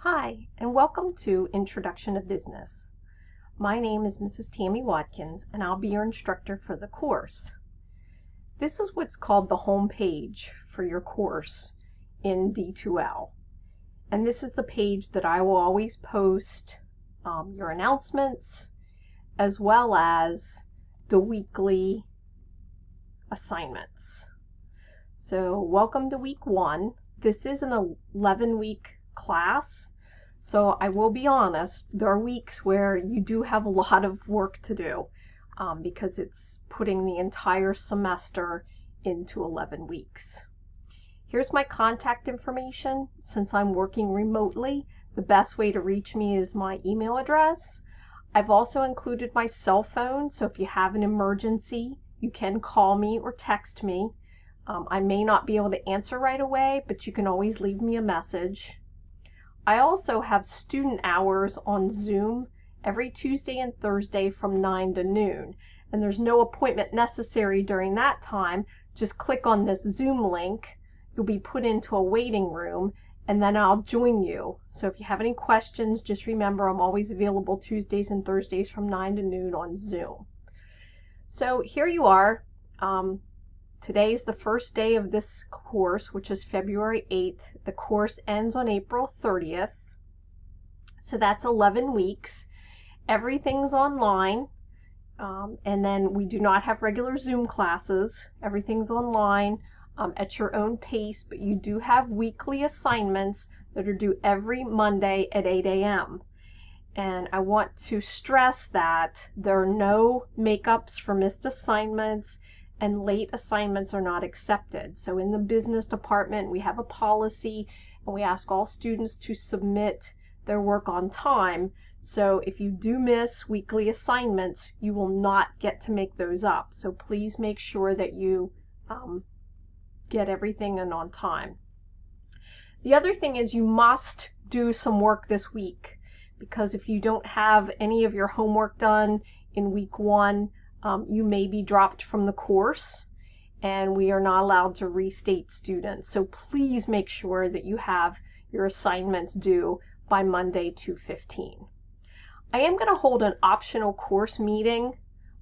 Hi, and welcome to Introduction to Business. My name is Mrs. Tammy Watkins, and I'll be your instructor for the course. This is what's called the home page for your course in D2L. And this is the page that I will always post your announcements, as well as the weekly assignments. So welcome to week 1. This is an 11-week class, so I will be honest, there are weeks where you do have a lot of work to do because it's putting the entire semester into 11 weeks. Here's my contact information. Since I'm working remotely, the best way to reach me is my email address. I've also included my cell phone, so if you have an emergency, you can call me or text me. I may not be able to answer right away, but you can always leave me a message. I also have student hours on Zoom every Tuesday and Thursday from 9 to noon. And there's no appointment necessary during that time. Just click on this Zoom link. You'll be put into a waiting room, and then I'll join you. So if you have any questions, just remember I'm always available Tuesdays and Thursdays from 9 to noon on Zoom. So here you are. Today is the first day of this course, which is February 8th. The course ends on April 30th. So that's 11 weeks. Everything's online. And then we do not have regular Zoom classes. Everything's online at your own pace, but you do have weekly assignments that are due every Monday at 8 a.m. And I want to stress that there are no makeups for missed assignments, and late assignments are not accepted. So in the business department, we have a policy, and we ask all students to submit their work on time. So if you do miss weekly assignments, you will not get to make those up. So please make sure that you get everything in on time. The other thing is you must do some work this week, because if you don't have any of your homework done in week 1, you may be dropped from the course, and we are not allowed to restate students. So please make sure that you have your assignments due by Monday 2/15. I am going to hold an optional course meeting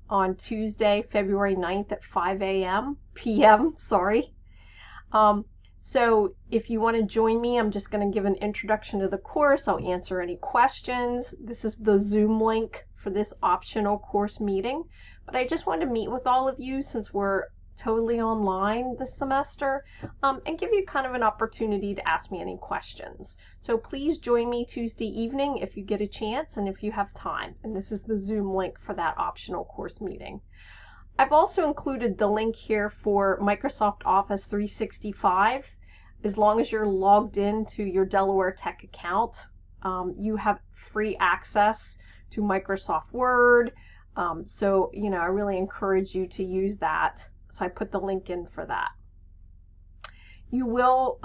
on Tuesday, February 9th at 5 p.m. So if you want to join me, I'm just going to give an introduction to the course. I'll answer any questions. This is the Zoom link for this optional course meeting. But I just wanted to meet with all of you since we're totally online this semester, and give you kind of an opportunity to ask me any questions. So please join me Tuesday evening if you get a chance and if you have time. And this is the Zoom link for that optional course meeting. I've also included the link here for Microsoft Office 365. As long as you're logged in to your Delaware Tech account, you have free access to Microsoft Word. So, I really encourage you to use that. So I put the link in for that. You will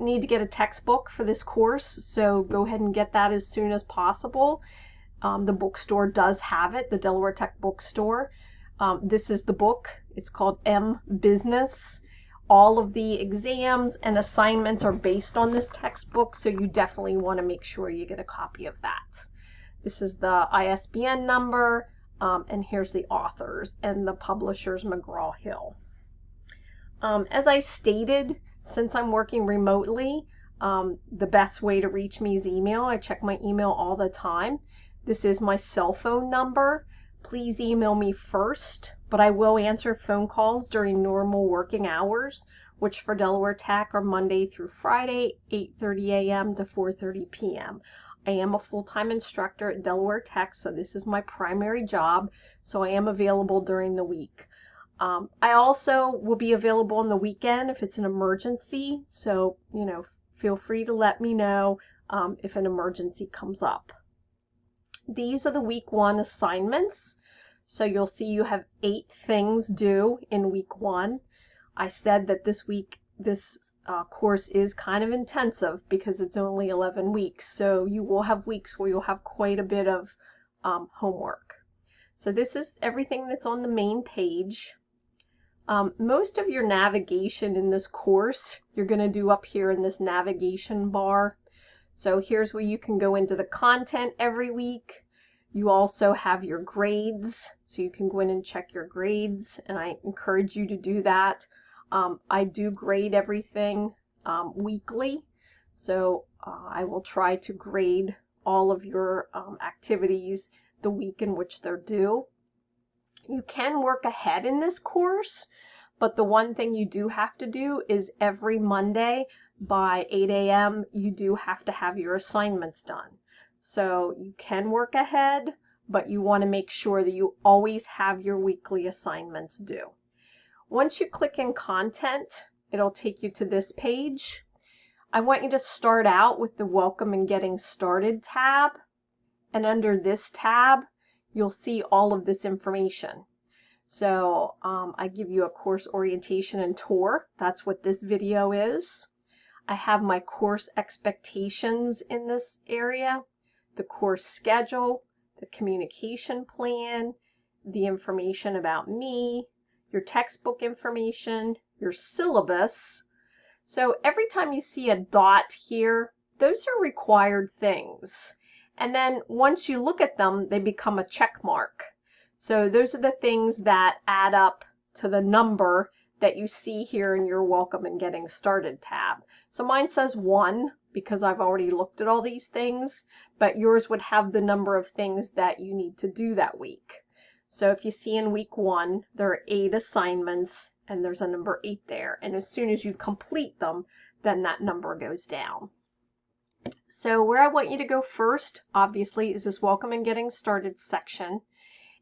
need to get a textbook for this course, so go ahead and get that as soon as possible. The bookstore does have it, the Delaware Tech bookstore. This is the book. It's called M-Business. All of the exams and assignments are based on this textbook, so you definitely want to make sure you get a copy of that. This is the ISBN number. And here's the authors, and the publishers McGraw-Hill. As I stated, since I'm working remotely, the best way to reach me is email. I check my email all the time. This is my cell phone number. Please email me first, but I will answer phone calls during normal working hours, which for Delaware Tech are Monday through Friday, 8:30 a.m. to 4:30 p.m. I am a full-time instructor at Delaware Tech, so this is my primary job, so I am available during the week. I also will be available on the weekend if it's an emergency, so, feel free to let me know if an emergency comes up. These are the week 1 assignments, so you'll see you have 8 things due in week 1. I said that this course is kind of intensive because it's only 11 weeks, so you will have weeks where you'll have quite a bit of homework. So this is everything that's on the main page. Most of your navigation in this course you're going to do up here in this navigation bar. So here's where you can go into the content every week. You also have your grades, so you can go in and check your grades, and I encourage you to do that. I do grade everything weekly, so I will try to grade all of your activities the week in which they're due. You can work ahead in this course, but the one thing you do have to do is every Monday by 8 a.m. you do have to have your assignments done. So you can work ahead, but you want to make sure that you always have your weekly assignments due. Once you click in content, it'll take you to this page. I want you to start out with the Welcome and Getting Started tab, and under this tab you'll see all of this information. So I give you a course orientation and tour. That's what this video is. I have my course expectations in this area, the course schedule, the communication plan, the information about me, your textbook information, your syllabus. So every time you see a dot here, those are required things. And then once you look at them, they become a check mark. So those are the things that add up to the number that you see here in your Welcome and Getting Started tab. So mine says 1 because I've already looked at all these things, but yours would have the number of things that you need to do that week. So if you see in week 1, there are 8 assignments and there's a number 8 there. And as soon as you complete them, then that number goes down. So where I want you to go first, obviously, is this Welcome and Getting Started section.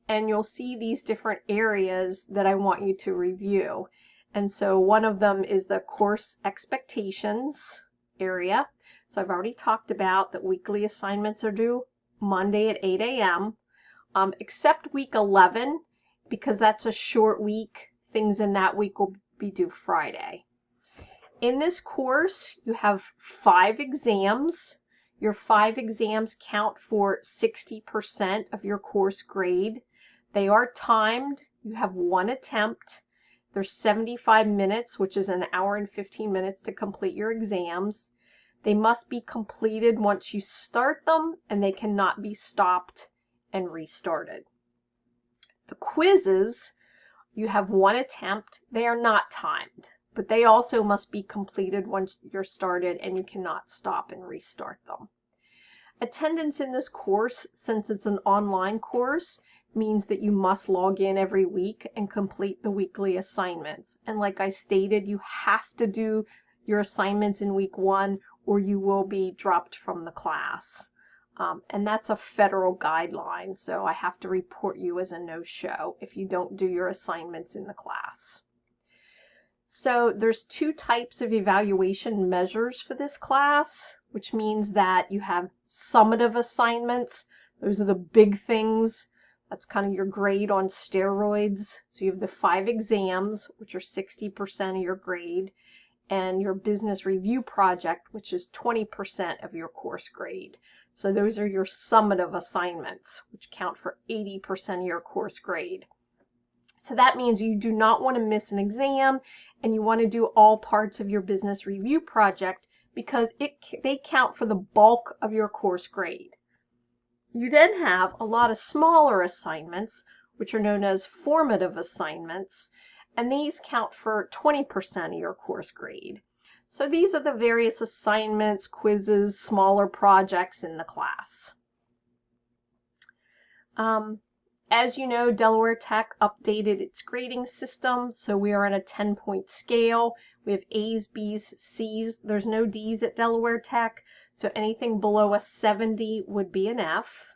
And you'll see these different areas that I want you to review. And so one of them is the course expectations area. So I've already talked about that weekly assignments are due Monday at 8 a.m. Except week 11, because that's a short week. Things in that week will be due Friday. In this course, you have 5 exams. Your 5 exams count for 60% of your course grade. They are timed. You have 1 attempt. There's 75 minutes, which is an hour and 15 minutes to complete your exams. They must be completed once you start them, and they cannot be stopped and restarted. The quizzes, you have 1 attempt. They are not timed, but they also must be completed once you're started, and you cannot stop and restart them. Attendance in this course, since it's an online course, means that you must log in every week and complete the weekly assignments. And like I stated, you have to do your assignments in week 1 or you will be dropped from the class. And that's a federal guideline, so I have to report you as a no-show if you don't do your assignments in the class. So there's 2 types of evaluation measures for this class, which means that you have summative assignments. Those are the big things. That's kind of your grade on steroids. So you have the 5 exams, which are 60% of your grade, and your business review project, which is 20% of your course grade. So those are your summative assignments, which count for 80% of your course grade. So that means you do not want to miss an exam, and you want to do all parts of your business review project because they count for the bulk of your course grade. You then have a lot of smaller assignments, which are known as formative assignments, and these count for 20% of your course grade. So these are the various assignments, quizzes, smaller projects in the class. As you know, Delaware Tech updated its grading system, so we are on a 10-point scale. We have A's, B's, C's. There's no D's at Delaware Tech, so anything below a 70 would be an F.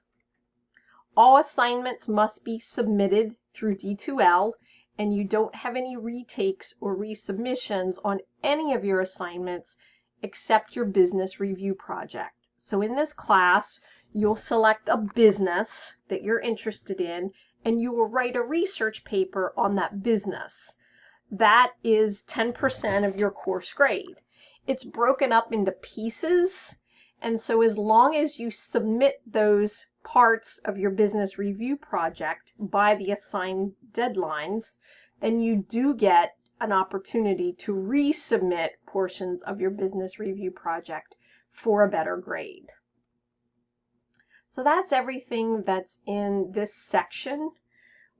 All assignments must be submitted through D2L, and you don't have any retakes or resubmissions on any of your assignments except your business review project. So in this class, you'll select a business that you're interested in, and you will write a research paper on that business. That is 10% of your course grade. It's broken up into pieces, and so as long as you submit those parts of your business review project by the assigned deadlines, then you do get an opportunity to resubmit portions of your business review project for a better grade. So that's everything that's in this section,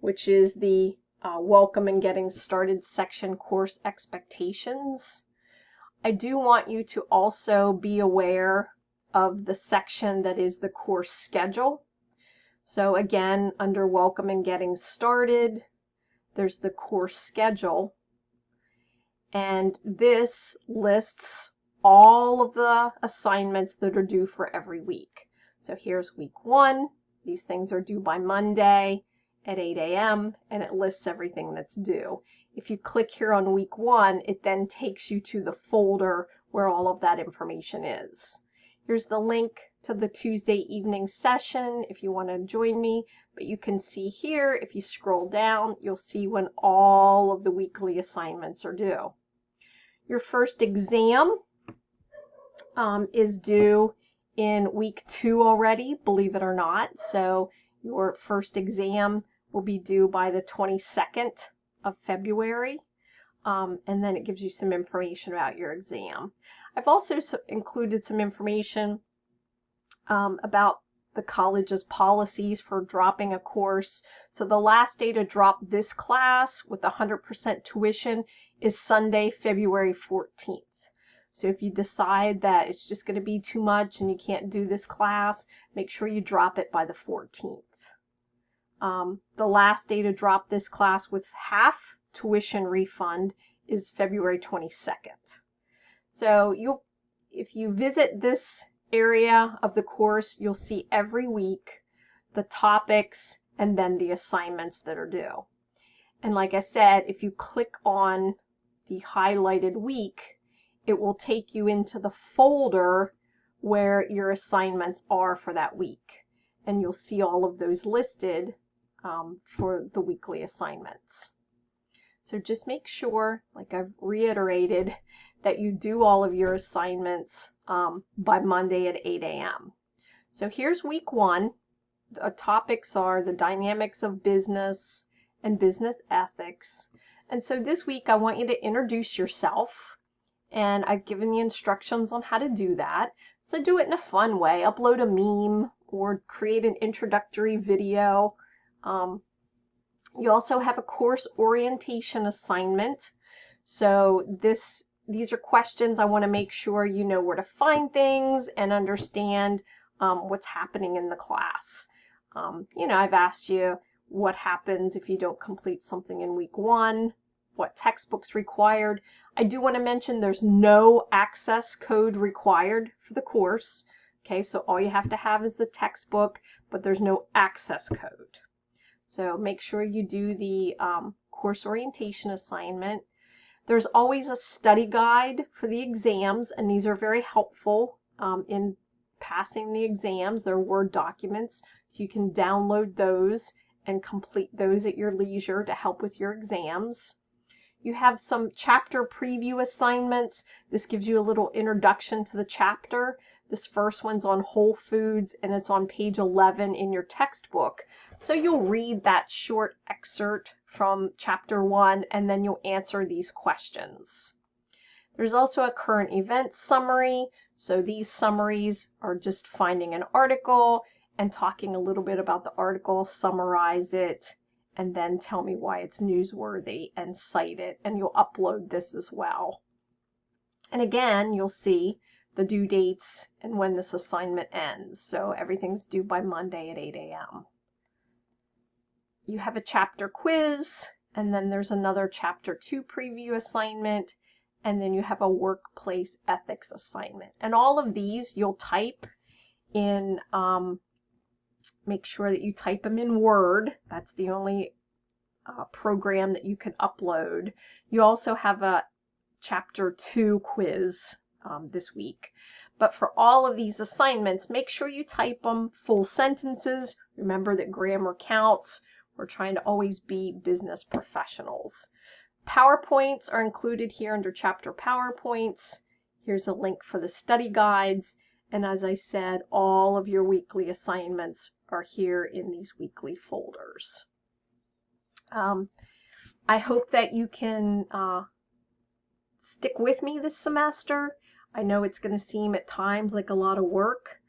which is the Welcome and Getting Started section, Course Expectations. I do want you to also be aware of the section that is the course schedule. So again, under Welcome and Getting Started, there's the course schedule. And this lists all of the assignments that are due for every week. So here's week 1. These things are due by Monday at 8 a.m. and it lists everything that's due. If you click here on week 1, it then takes you to the folder where all of that information is. Here's the link to the Tuesday evening session if you want to join me, but you can see here, if you scroll down, you'll see when all of the weekly assignments are due. Your first exam is due in week 2 already, believe it or not. So your first exam will be due by the 22nd of February. And then it gives you some information about your exam. I've also included some information about the college's policies for dropping a course. So the last day to drop this class with 100% tuition is Sunday, February 14th. So if you decide that it's just going to be too much and you can't do this class, make sure you drop it by the 14th. The last day to drop this class with half tuition refund is February 22nd. So if you visit this area of the course, you'll see every week the topics and then the assignments that are due. And like I said, if you click on the highlighted week, it will take you into the folder where your assignments are for that week. And you'll see all of those listed for the weekly assignments. So just make sure, like I've reiterated, that you do all of your assignments by Monday at 8 a.m. So here's week 1. The topics are the dynamics of business and business ethics. And so this week I want you to introduce yourself, and I've given the instructions on how to do that. So do it in a fun way. Upload a meme or create an introductory video. You also have a course orientation assignment. So these are questions I want to make sure you know where to find things and understand what's happening in the class. I've asked you what happens if you don't complete something in week 1, what textbooks required. I do want to mention there's no access code required for the course. Okay, so all you have to have is the textbook, but there's no access code. So make sure you do the course orientation assignment. There's always a study guide for the exams, and these are very helpful in passing the exams. They're Word documents, so you can download those and complete those at your leisure to help with your exams. You have some chapter preview assignments. This gives you a little introduction to the chapter. This first one's on Whole Foods, and it's on page 11 in your textbook. So you'll read that short excerpt from chapter 1, and then you'll answer these questions. There's also a current events summary. So these summaries are just finding an article and talking a little bit about the article, summarize it, and then tell me why it's newsworthy and cite it. And you'll upload this as well. And again, you'll see the due dates and when this assignment ends. So everything's due by Monday at 8 a.m. You have a chapter quiz, and then there's another chapter 2 preview assignment, and then you have a workplace ethics assignment. And all of these you'll type in, make sure that you type them in Word. That's the only program that you can upload. You also have a chapter 2 quiz this week. But for all of these assignments, make sure you type them full sentences. Remember that grammar counts. We're trying to always be business professionals. PowerPoints are included here under chapter PowerPoints. Here's a link for the study guides. And as I said, all of your weekly assignments are here in these weekly folders. I hope that you can stick with me this semester. I know it's going to seem at times like a lot of work,